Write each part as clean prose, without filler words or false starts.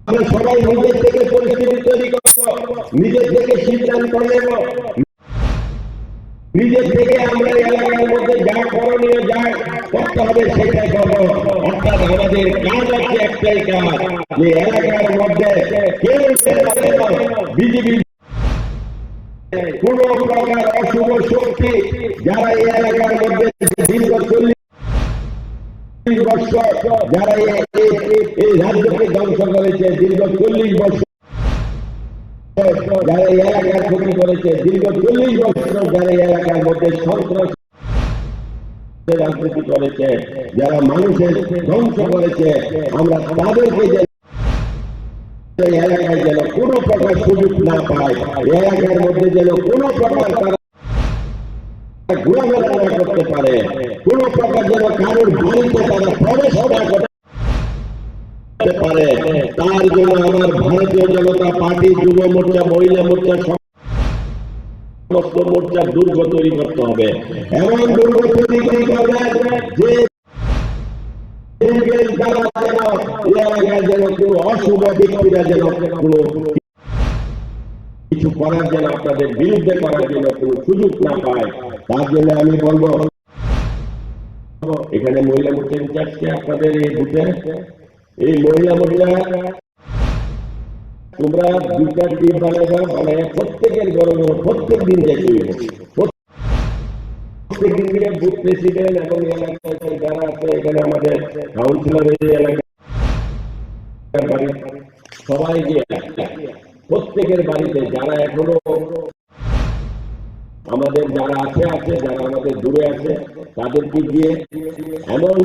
আমরা সবাই নিজের থেকে পরিস্থিতি তৈরি করব, নিজের থেকে সিদ্ধান্ত নেব, নিজের থেকে আমরা এলাকার মধ্যে যা করণীয় যা করতে হবে সেটাই করবো। অর্থাৎ আমাদের কাজ আছে একটাই কাজ, যে এলাকার মধ্যে কেউ বিজেপি কোন প্রকার অশুভ শক্তি যারা এই এলাকার মধ্যে দীর্ঘ 40 বছর যারা এই রাজ্যকে ধ্বংস করেছে, দীর্ঘ 40 বছর যারা এই এলাকার ক্ষতি করেছে, দীর্ঘ 40 বছর যারা এই এলাকার মধ্যে সন্ত্রাস রাজনীতি করেছে, যারা মানুষের ধ্বংস করেছে, আমরা তাদেরকে এলাকায় যেন কোন প্রকার সুযোগ না পায়, এলাকার মধ্যে যেন কোন প্রকার তারা ঘোরাফেরা না করতে পারে, কোন প্রকার যেন কারোর বাড়িতে তারা প্রবেশ না করতে পারে, তার জন্য আমার ভারতীয় জনতা পার্টি, যুব মোর্চা, মহিলা মোর্চা, সমস্ত মোর্চার দুর্গ তৈরি করতে হবে। এমন দুর্গ তৈরি করবে যে যেন কোন অশুভ ব্যক্তিরা যেন কোন কিছু করার জন্য, আপনাদের বিরুদ্ধে করার জন্য কোন সুযোগ না পায়। তার জন্য আমি বলবো, এখানে মহিলা মোর্চা ইনচার্জকে আপনাদের এই বুথে, এই মহিলা মোর্চা তোমরা 2টা টিম বানাবা, বানায় প্রত্যেকের ঘরে ঘরে প্রত্যেক দিন যাইতে হইব, প্রত্যেক দিন গিয়ে বুথ প্রেসিডেন্ট এবং এলাকায় যারা আছে, এখানে আমাদের কাউন্সিলর, এই এলাকার বাড়ি সবাই গিয়ে প্রত্যেকের বাড়িতে যারা এখনো আমাদের যারা আছে, যারা আমাদের দূরে আছে, তাদেরকে গিয়ে এমন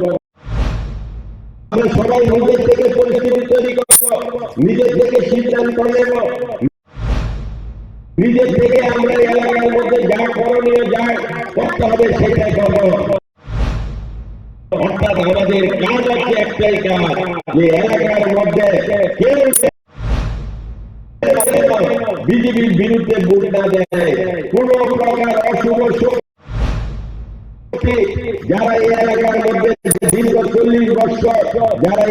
আমরা সবাই নিজের থেকে পরিস্থিতি তৈরি করব, নিজের থেকে সিদ্ধান্ত নেব, নিজের থেকে আমরা এলাকার মধ্যে যা করণীয় যা করতে হবে সেটাই করবো। অর্থাৎ আমাদের কাজ আছে একটাই কাজ, যে এলাকার মধ্যে কেউ বিজেপির বিরুদ্ধে ভোট না দেয়, কোন প্রকার অশুভ শক্তি যারা এই এলাকার মধ্যে দীর্ঘ 40 বছর যারা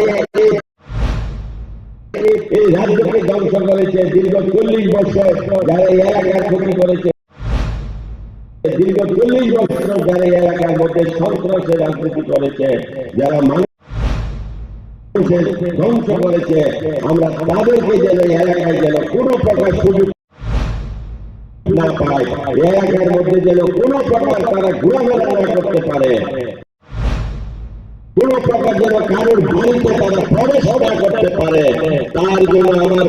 এই রাজ্যকে ধ্বংস করেছে, দীর্ঘ 40 বছর যারা এই এলাকার ক্ষতি করেছে, দীর্ঘ 40 বছর যারা এই এলাকার মধ্যে সন্ত্রাসের রাজনীতি করেছে, যারা মানুষের ধ্বংস করেছে, আমরা তাদেরকে যেন এলাকায় যেন কোন প্রকার সুযোগ না পায়, এলাকার মধ্যে যেন কোন প্রকার তারা ঘোরাফেরা না করতে পারে, কোন প্রকার যেন কারোর বাড়িতে তারা প্রবেশ না করতে পারে, তার জন্য আমার